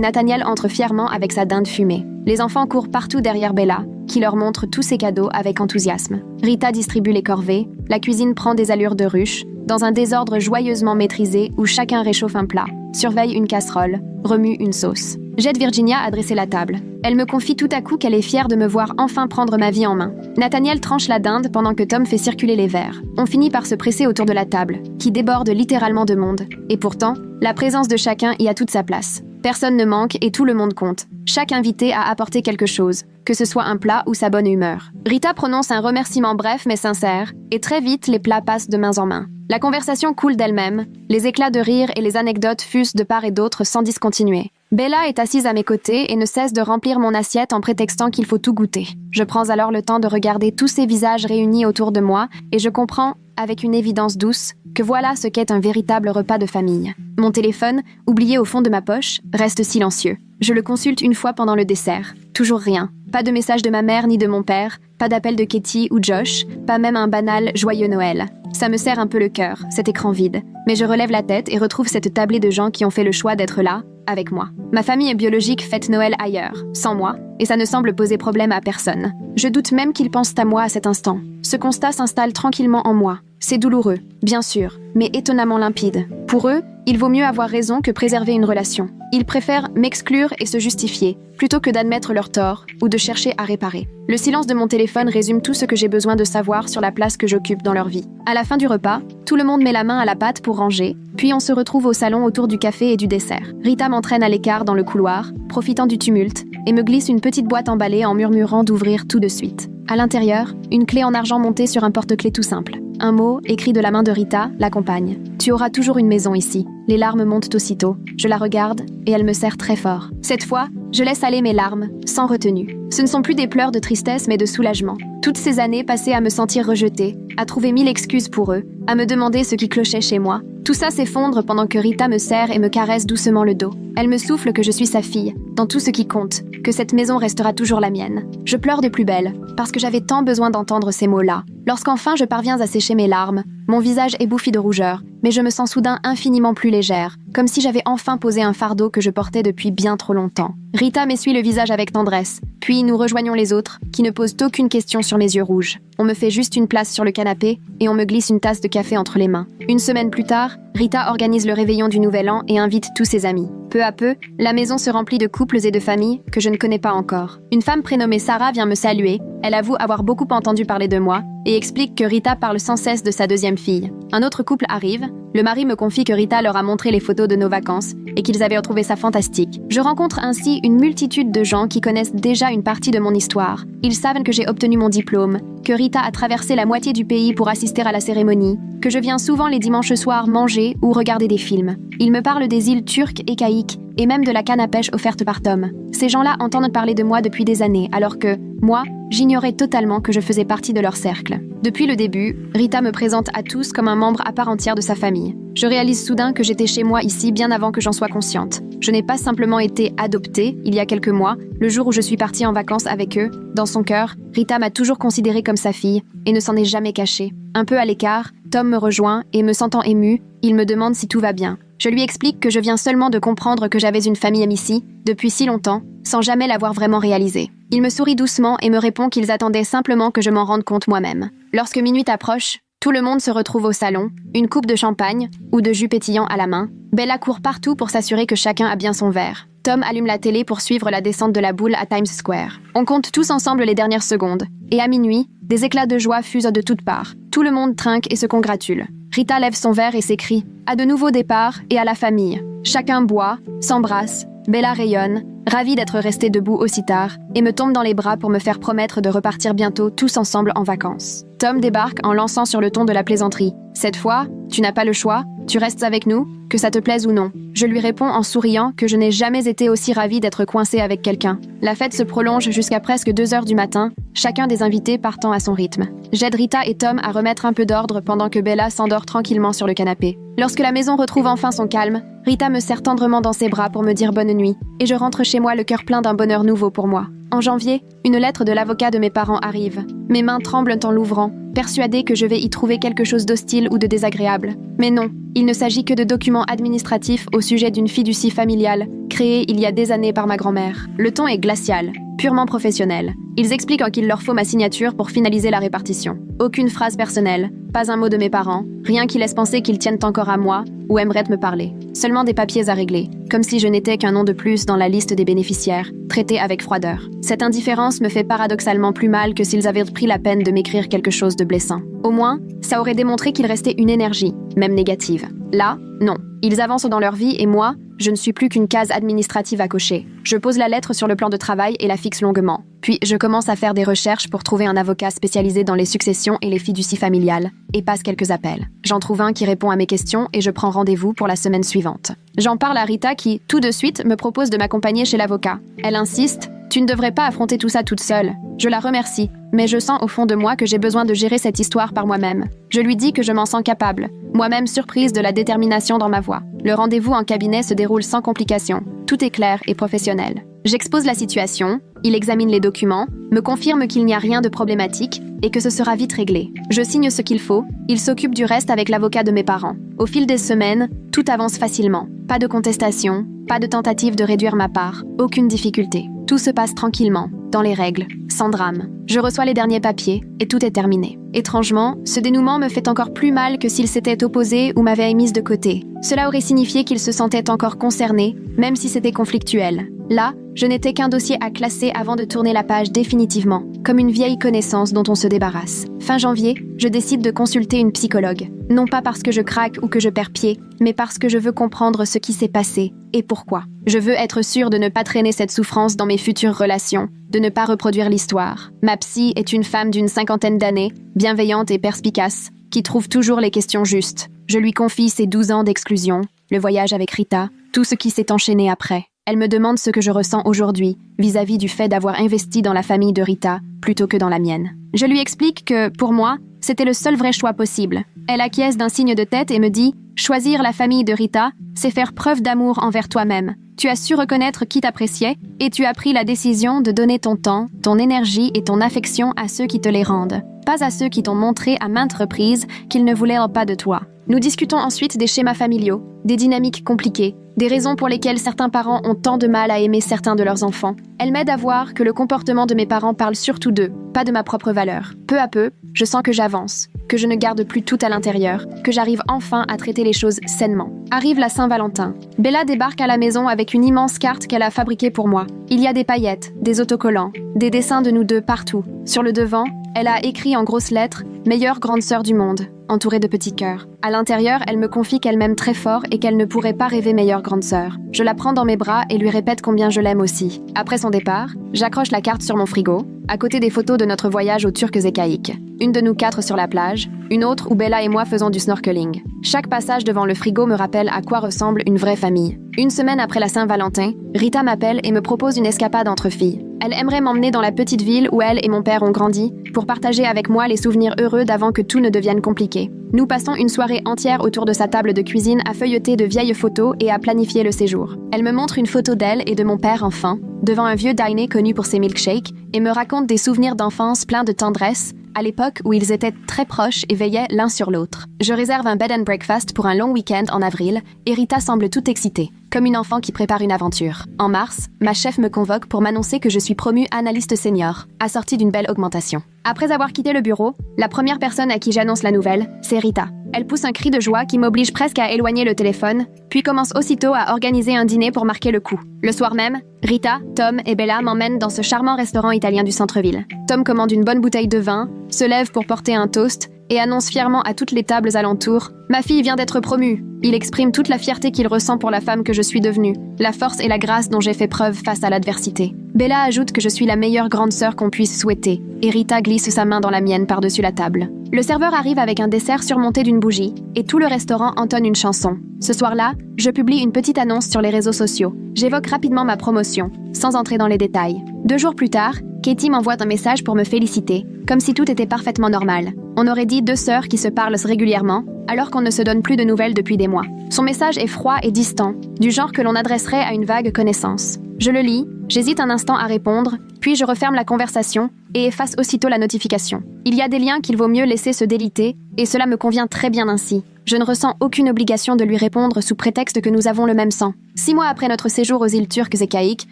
Nathaniel entre fièrement avec sa dinde fumée. Les enfants courent partout derrière Bella, qui leur montre tous ses cadeaux avec enthousiasme. Rita distribue les corvées, la cuisine prend des allures de ruche, dans un désordre joyeusement maîtrisé où chacun réchauffe un plat, surveille une casserole, remue une sauce. J'aide Virginia à dresser la table. Elle me confie tout à coup qu'elle est fière de me voir enfin prendre ma vie en main. Nathaniel tranche la dinde pendant que Tom fait circuler les verres. On finit par se presser autour de la table, qui déborde littéralement de monde. Et pourtant, la présence de chacun y a toute sa place. Personne ne manque et tout le monde compte. Chaque invité a apporté quelque chose, que ce soit un plat ou sa bonne humeur. Rita prononce un remerciement bref mais sincère, et très vite les plats passent de main en main. La conversation coule d'elle-même, les éclats de rire et les anecdotes fusent de part et d'autre sans discontinuer. Bella est assise à mes côtés et ne cesse de remplir mon assiette en prétextant qu'il faut tout goûter. Je prends alors le temps de regarder tous ces visages réunis autour de moi et je comprends, avec une évidence douce, que voilà ce qu'est un véritable repas de famille. Mon téléphone, oublié au fond de ma poche, reste silencieux. Je le consulte une fois pendant le dessert. Toujours rien. Pas de message de ma mère ni de mon père, pas d'appel de Katie ou Josh, pas même un banal « Joyeux Noël ». Ça me serre un peu le cœur, cet écran vide. Mais je relève la tête et retrouve cette tablée de gens qui ont fait le choix d'être là, avec moi. Ma famille biologique fête Noël ailleurs, sans moi, et ça ne semble poser problème à personne. Je doute même qu'ils pensent à moi à cet instant. Ce constat s'installe tranquillement en moi. C'est douloureux, bien sûr, mais étonnamment limpide. Pour eux, il vaut mieux avoir raison que préserver une relation. Ils préfèrent m'exclure et se justifier, plutôt que d'admettre leur tort ou de chercher à réparer. Le silence de mon téléphone résume tout ce que j'ai besoin de savoir sur la place que j'occupe dans leur vie. À la fin du repas, tout le monde met la main à la pâte pour ranger, puis on se retrouve au salon autour du café et du dessert. Rita m'entraîne à l'écart dans le couloir, profitant du tumulte, et me glisse une petite boîte emballée en murmurant d'ouvrir tout de suite. À l'intérieur, une clé en argent montée sur un porte-clés tout simple. Un mot, écrit de la main de Rita, l'accompagne. « Tu auras toujours une maison ici ». Les larmes montent aussitôt. Je la regarde et elle me serre très fort. Cette fois, je laisse aller mes larmes, sans retenue. Ce ne sont plus des pleurs de tristesse mais de soulagement. Toutes ces années passées à me sentir rejetée, à trouver 1000 excuses pour eux, à me demander ce qui clochait chez moi. Tout ça s'effondre pendant que Rita me serre et me caresse doucement le dos. Elle me souffle que je suis sa fille, dans tout ce qui compte, que cette maison restera toujours la mienne. Je pleure de plus belle, parce que j'avais tant besoin d'entendre ces mots-là. Lorsqu'enfin je parviens à sécher mes larmes, mon visage est bouffi de rougeur, mais je me sens soudain infiniment plus légère, comme si j'avais enfin posé un fardeau que je portais depuis bien trop longtemps. Rita m'essuie le visage avec tendresse, puis nous rejoignons les autres, qui ne posent aucune question sur mes yeux rouges. On me fait juste une place sur le canapé et on me glisse une tasse de café entre les mains. Une semaine plus tard, Rita organise le réveillon du Nouvel An et invite tous ses amis. Peu à peu, la maison se remplit de couples et de familles que je ne connais pas encore. Une femme prénommée Sarah vient me saluer, elle avoue avoir beaucoup entendu parler de moi et explique que Rita parle sans cesse de sa deuxième fille. Un autre couple arrive, le mari me confie que Rita leur a montré les photos de nos vacances et qu'ils avaient trouvé ça fantastique. Je rencontre ainsi une multitude de gens qui connaissent déjà une partie de mon histoire. Ils savent que j'ai obtenu mon diplôme, que Rita a traversé la moitié du pays pour assister à la cérémonie, que je viens souvent les dimanches soirs manger ou regarder des films. Ils me parlent des îles turques et caïques et même de la canne à pêche offerte par Tom. Ces gens-là entendent parler de moi depuis des années, alors que, moi, j'ignorais totalement que je faisais partie de leur cercle. Depuis le début, Rita me présente à tous comme un membre à part entière de sa famille. Je réalise soudain que j'étais chez moi ici bien avant que j'en sois consciente. Je n'ai pas simplement été adoptée, il y a quelques mois, le jour où je suis partie en vacances avec eux. Dans son cœur, Rita m'a toujours considérée comme sa fille et ne s'en est jamais cachée. Un peu à l'écart, Tom me rejoint et me sentant émue, il me demande si tout va bien. Je lui explique que je viens seulement de comprendre que j'avais une famille ici, depuis si longtemps, sans jamais l'avoir vraiment réalisé. Il me sourit doucement et me répond qu'ils attendaient simplement que je m'en rende compte moi-même. Lorsque minuit approche, tout le monde se retrouve au salon, une coupe de champagne ou de jus pétillant à la main. Bella court partout pour s'assurer que chacun a bien son verre. Tom allume la télé pour suivre la descente de la boule à Times Square. On compte tous ensemble les dernières secondes. Et à minuit, des éclats de joie fusent de toutes parts. Tout le monde trinque et se congratule. Rita lève son verre et s'écrie « À de nouveaux départs et à la famille ». Chacun boit, s'embrasse, Bella rayonne, ravie d'être restée debout aussi tard, et me tombe dans les bras pour me faire promettre de repartir bientôt tous ensemble en vacances. Tom débarque en lançant sur le ton de la plaisanterie. Cette fois, tu n'as pas le choix, tu restes avec nous, que ça te plaise ou non. Je lui réponds en souriant que je n'ai jamais été aussi ravie d'être coincée avec quelqu'un. La fête se prolonge jusqu'à presque 2 heures du matin, chacun des invités partant à son rythme. J'aide Rita et Tom à remettre un peu d'ordre pendant que Bella s'endort tranquillement sur le canapé. Lorsque la maison retrouve enfin son calme, Rita me serre tendrement dans ses bras pour me dire bonne nuit, et je rentre chez moi le cœur plein d'un bonheur nouveau pour moi. En janvier, une lettre de l'avocat de mes parents arrive. Mes mains tremblent en l'ouvrant, persuadée que je vais y trouver quelque chose d'hostile ou de désagréable. Mais non, il ne s'agit que de documents administratifs au sujet d'une fiducie familiale, créée il y a des années par ma grand-mère. Le ton est glacial, purement professionnel. Ils expliquent qu'il leur faut ma signature pour finaliser la répartition. Aucune phrase personnelle, pas un mot de mes parents, rien qui laisse penser qu'ils tiennent encore à moi ou aimeraient me parler. Seulement des papiers à régler, comme si je n'étais qu'un nom de plus dans la liste des bénéficiaires, traité avec froideur. Cette indifférence me fait paradoxalement plus mal que s'ils avaient pris la peine de m'écrire quelque chose de blessant. Au moins, ça aurait démontré qu'il restait une énergie, même négative. Là, non. Ils avancent dans leur vie et moi, je ne suis plus qu'une case administrative à cocher. Je pose la lettre sur le plan de travail et la fixe longuement. Puis, je commence à faire des recherches pour trouver un avocat spécialisé dans les successions et les fiducies familiales, et passe quelques appels. J'en trouve un qui répond à mes questions et je prends rendez-vous pour la semaine suivante. J'en parle à Rita qui, tout de suite, me propose de m'accompagner chez l'avocat. Elle insiste « Tu ne devrais pas affronter tout ça toute seule ». Je la remercie, mais je sens au fond de moi que j'ai besoin de gérer cette histoire par moi-même. Je lui dis que je m'en sens capable, moi-même surprise de la détermination dans ma voix. Le rendez-vous en cabinet se déroule sans complications. Tout est clair et professionnel. J'expose la situation, il examine les documents, me confirme qu'il n'y a rien de problématique et que ce sera vite réglé. Je signe ce qu'il faut, il s'occupe du reste avec l'avocat de mes parents. Au fil des semaines, tout avance facilement. Pas de contestation, pas de tentative de réduire ma part, aucune difficulté. Tout se passe tranquillement, dans les règles, sans drame. Je reçois les derniers papiers et tout est terminé. Étrangement, ce dénouement me fait encore plus mal que s'il s'était opposé ou m'avait mise de côté. Cela aurait signifié qu'il se sentait encore concerné, même si c'était conflictuel. Là, je n'étais qu'un dossier à classer avant de tourner la page définitivement, comme une vieille connaissance dont on se débarrasse. Fin janvier, je décide de consulter une psychologue. Non pas parce que je craque ou que je perds pied, mais parce que je veux comprendre ce qui s'est passé et pourquoi. Je veux être sûre de ne pas traîner cette souffrance dans mes futures relations, de ne pas reproduire l'histoire. Ma psy est une femme d'une 50aine d'années, bienveillante et perspicace, qui trouve toujours les questions justes. Je lui confie ses 12 ans d'exclusion, le voyage avec Rita, tout ce qui s'est enchaîné après. Elle me demande ce que je ressens aujourd'hui, vis-à-vis du fait d'avoir investi dans la famille de Rita, plutôt que dans la mienne. Je lui explique que, pour moi, c'était le seul vrai choix possible. Elle acquiesce d'un signe de tête et me dit « Choisir la famille de Rita, c'est faire preuve d'amour envers toi-même. Tu as su reconnaître qui t'appréciait et tu as pris la décision de donner ton temps, ton énergie et ton affection à ceux qui te les rendent, pas à ceux qui t'ont montré à maintes reprises qu'ils ne voulaient pas de toi. » Nous discutons ensuite des schémas familiaux, des dynamiques compliquées, des raisons pour lesquelles certains parents ont tant de mal à aimer certains de leurs enfants. Elle m'aide à voir que le comportement de mes parents parle surtout d'eux, pas de ma propre valeur. Peu à peu, je sens que j'avance, que je ne garde plus tout à l'intérieur, que j'arrive enfin à traiter les choses sainement. Arrive la Saint-Valentin. Bella débarque à la maison avec une immense carte qu'elle a fabriquée pour moi. Il y a des paillettes, des autocollants, des dessins de nous deux partout. Sur le devant, elle a écrit en grosses lettres « Meilleure grande sœur du monde », entourée de petits cœurs. À l'intérieur, elle me confie qu'elle m'aime très fort et qu'elle ne pourrait pas rêver meilleure grande sœur. Je la prends dans mes bras et lui répète combien je l'aime aussi. Après son départ, j'accroche la carte sur mon frigo, à côté des photos de notre voyage aux Turques et Caïques. Une de nous 4 sur la plage, une autre où Bella et moi faisons du snorkeling. Chaque passage devant le frigo me rappelle à quoi ressemble une vraie famille. Une semaine après la Saint-Valentin, Rita m'appelle et me propose une escapade entre filles. Elle aimerait m'emmener dans la petite ville où elle et mon père ont grandi, pour partager avec moi les souvenirs heureux d'avant que tout ne devienne compliqué. Nous passons une soirée entière autour de sa table de cuisine à feuilleter de vieilles photos et à planifier le séjour. Elle me montre une photo d'elle et de mon père enfant, devant un vieux diner connu pour ses milkshakes, et me raconte des souvenirs d'enfance pleins de tendresse, à l'époque où ils étaient très proches et veillaient l'un sur l'autre. Je réserve un bed and breakfast pour un long week-end en avril, et Rita semble toute excitée, comme une enfant qui prépare une aventure. En mars, ma chef me convoque pour m'annoncer que je suis promue analyste senior, assortie d'une belle augmentation. Après avoir quitté le bureau, la première personne à qui j'annonce la nouvelle, c'est Rita. Elle pousse un cri de joie qui m'oblige presque à éloigner le téléphone, puis commence aussitôt à organiser un dîner pour marquer le coup. Le soir même, Rita, Tom et Bella m'emmènent dans ce charmant restaurant italien du centre-ville. Tom commande une bonne bouteille de vin, se lève pour porter un toast et annonce fièrement à toutes les tables alentours « Ma fille vient d'être promue !» Il exprime toute la fierté qu'il ressent pour la femme que je suis devenue, la force et la grâce dont j'ai fait preuve face à l'adversité. Bella ajoute que je suis la meilleure grande sœur qu'on puisse souhaiter, et Rita glisse sa main dans la mienne par-dessus la table. Le serveur arrive avec un dessert surmonté d'une bougie, et tout le restaurant entonne une chanson. Ce soir-là, je publie une petite annonce sur les réseaux sociaux. J'évoque rapidement ma promotion, sans entrer dans les détails. 2 jours plus tard, Katie m'envoie un message pour me féliciter, comme si tout était parfaitement normal. On aurait dit 2 sœurs qui se parlent régulièrement, alors qu'on ne se donne plus de nouvelles depuis des mois. Son message est froid et distant, du genre que l'on adresserait à une vague connaissance. Je le lis, j'hésite un instant à répondre, puis je referme la conversation et efface aussitôt la notification. Il y a des liens qu'il vaut mieux laisser se déliter, et cela me convient très bien ainsi. Je ne ressens aucune obligation de lui répondre sous prétexte que nous avons le même sang. 6 mois après notre séjour aux îles Turques et Caïques,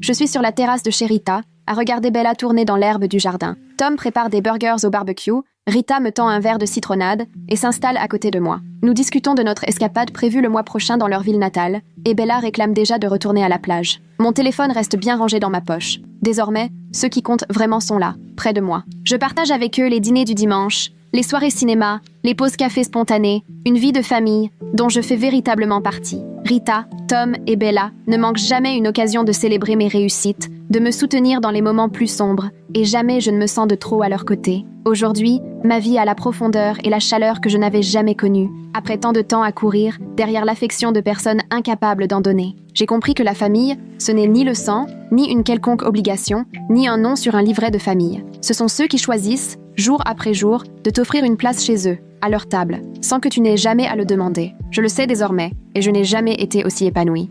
je suis sur la terrasse de chez Rita, à regarder Bella tourner dans l'herbe du jardin. Tom prépare des burgers au barbecue, Rita me tend un verre de citronnade et s'installe à côté de moi. Nous discutons de notre escapade prévue le mois prochain dans leur ville natale, et Bella réclame déjà de retourner à la plage. Mon téléphone reste bien rangé dans ma poche. Désormais, ceux qui comptent vraiment sont là, près de moi. Je partage avec eux les dîners du dimanche, les soirées cinéma, les pauses café spontanées, une vie de famille dont je fais véritablement partie. Rita, Tom et Bella ne manquent jamais une occasion de célébrer mes réussites, de me soutenir dans les moments plus sombres, et jamais je ne me sens de trop à leur côté. Aujourd'hui, ma vie a la profondeur et la chaleur que je n'avais jamais connues, après tant de temps à courir derrière l'affection de personnes incapables d'en donner. J'ai compris que la famille, ce n'est ni le sang, ni une quelconque obligation, ni un nom sur un livret de famille. Ce sont ceux qui choisissent, jour après jour, de t'offrir une place chez eux, à leur table, sans que tu n'aies jamais à le demander. Je le sais désormais, et je n'ai jamais été aussi épanouie.